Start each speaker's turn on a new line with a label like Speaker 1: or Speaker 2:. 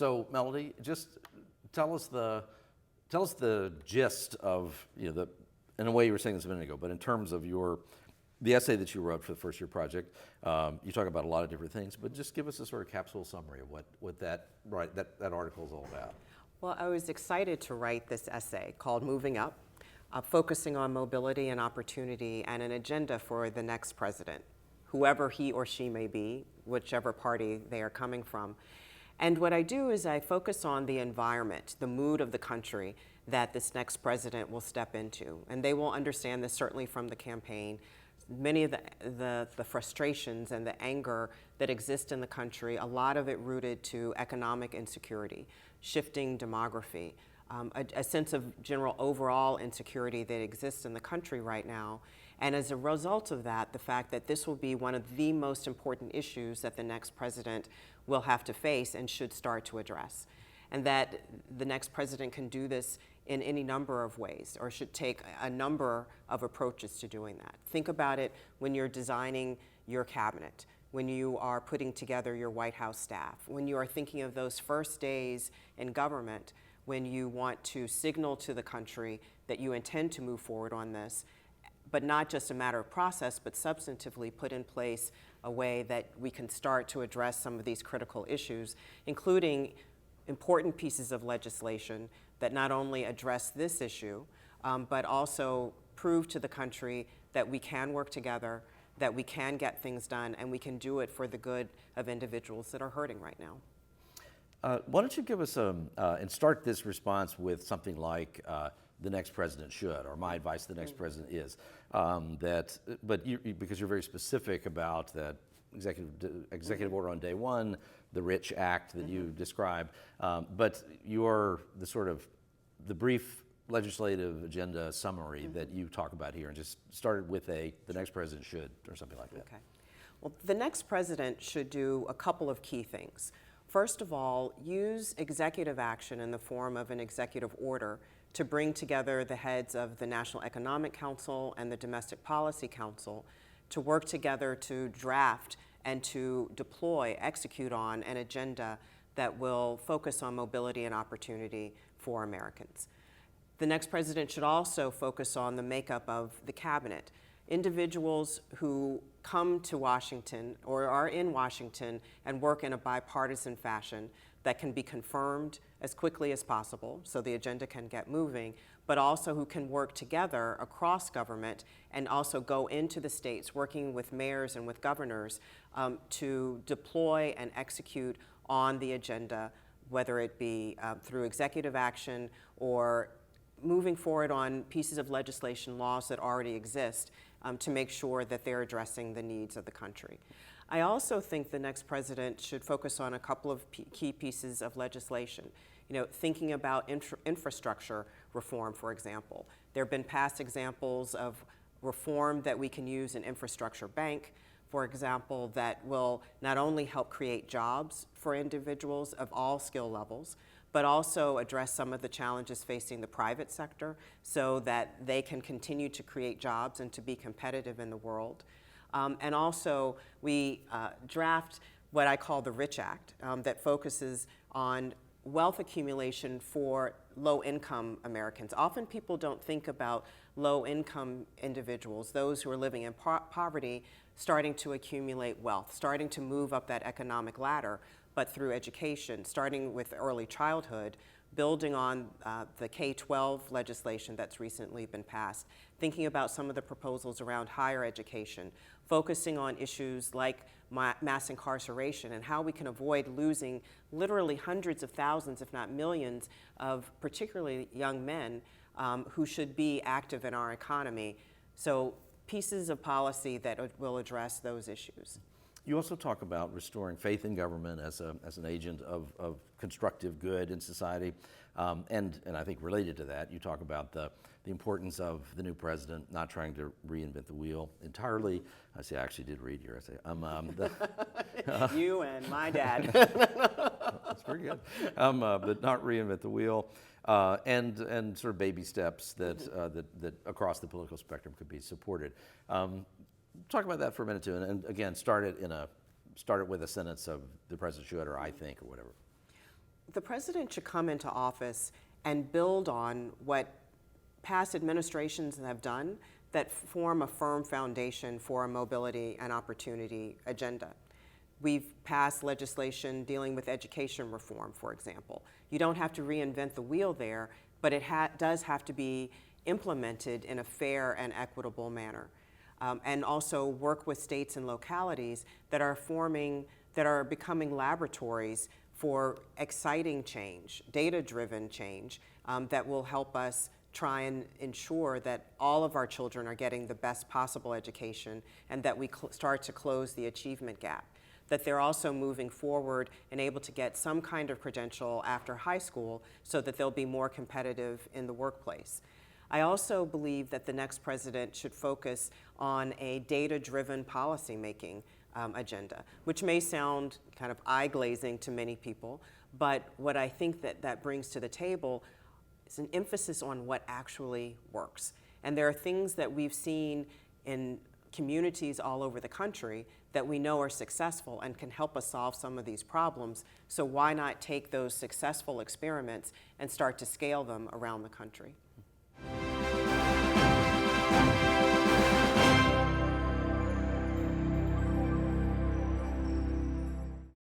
Speaker 1: So, Melody, just tell us the gist of, in a way you were saying this a minute ago, but in terms of the essay that you wrote for the first year project. You talk about a lot of different things, but just give us a sort of capsule summary of what that article is all about.
Speaker 2: Well, I was excited to write this essay called Moving Up, focusing on mobility and opportunity and an agenda for the next president, whoever he or she may be, whichever party they are coming from. And what I do is I focus on the environment, the mood of the country that this next president will step into. And they will understand this certainly from the campaign. Many of the frustrations and the anger that exist in the country, a lot of it rooted to economic insecurity, shifting demography, a sense of general overall insecurity that exists in the country right now. And as a result of that, the fact that this will be one of the most important issues that the next president will have to face and should start to address. And that the next president can do this in any number of ways, or should take a number of approaches to doing that. Think about it when you're designing your cabinet, when you are putting together your White House staff, when you are thinking of those first days in government, when you want to signal to the country that you intend to move forward on this, but not just a matter of process, but substantively put in place a way that we can start to address some of these critical issues, including important pieces of legislation that not only address this issue, but also prove to the country that we can work together, that we can get things done, and we can do it for the good of individuals that are hurting right now.
Speaker 1: Why don't you give us and start this response with something like the next president should, or my advice to the next president is, because you're very specific about that executive order on day one, the Rich Act that you describe, but the brief legislative agenda summary that you talk about here, and just started with the next president should, or something like that.
Speaker 2: Okay. Well, the next president should do a couple of key things. First of all, use executive action in the form of an executive order to bring together the heads of the National Economic Council and the Domestic Policy Council to work together to draft and to execute on an agenda that will focus on mobility and opportunity for Americans. The next president should also focus on the makeup of the cabinet. Individuals who come to Washington or are in Washington and work in a bipartisan fashion that can be confirmed as quickly as possible so the agenda can get moving, but also who can work together across government and also go into the states working with mayors and with governors to deploy and execute on the agenda, whether it be through executive action or moving forward on pieces of legislation, laws that already exist, to make sure that they're addressing the needs of the country. I also think the next president should focus on a couple of key pieces of legislation. Thinking about infrastructure reform, for example. There have been past examples of reform that we can use in infrastructure bank, for example, that will not only help create jobs for individuals of all skill levels, but also address some of the challenges facing the private sector so that they can continue to create jobs and to be competitive in the world. And also, we draft what I call the Rich Act that focuses on wealth accumulation for low-income Americans. Often people don't think about low-income individuals, those who are living in poverty, starting to accumulate wealth, starting to move up that economic ladder, but through education, starting with early childhood, building on the K-12 legislation that's recently been passed, thinking about some of the proposals around higher education, focusing on issues like mass incarceration and how we can avoid losing literally hundreds of thousands, if not millions, of particularly young men who should be active in our economy. So pieces of policy that will address those issues.
Speaker 1: You also talk about restoring faith in government as an agent of constructive good in society, and I think related to that, you talk about the importance of the new president not trying to reinvent the wheel entirely. I actually did read your essay.
Speaker 2: You and my dad.
Speaker 1: That's pretty good. But not reinvent the wheel, and sort of baby steps that across the political spectrum could be supported. Talk about that for a minute too, and again, start it with a sentence of the president should, or I think, or whatever.
Speaker 2: the president should come into office and build on what past administrations have done that form a firm foundation for a mobility and opportunity agenda. We've passed legislation dealing with education reform, for example. You don't have to reinvent the wheel there, but it does have to be implemented in a fair and equitable manner. And also work with states and localities that are becoming laboratories for exciting change, data-driven change, that will help us try and ensure that all of our children are getting the best possible education and that we start to close the achievement gap. That they're also moving forward and able to get some kind of credential after high school so that they'll be more competitive in the workplace. I also believe that the next president should focus on a data-driven policymaking agenda, which may sound kind of eye-glazing to many people, but what I think that brings to the table is an emphasis on what actually works. And there are things that we've seen in communities all over the country that we know are successful and can help us solve some of these problems. So why not take those successful experiments and start to scale them around the country?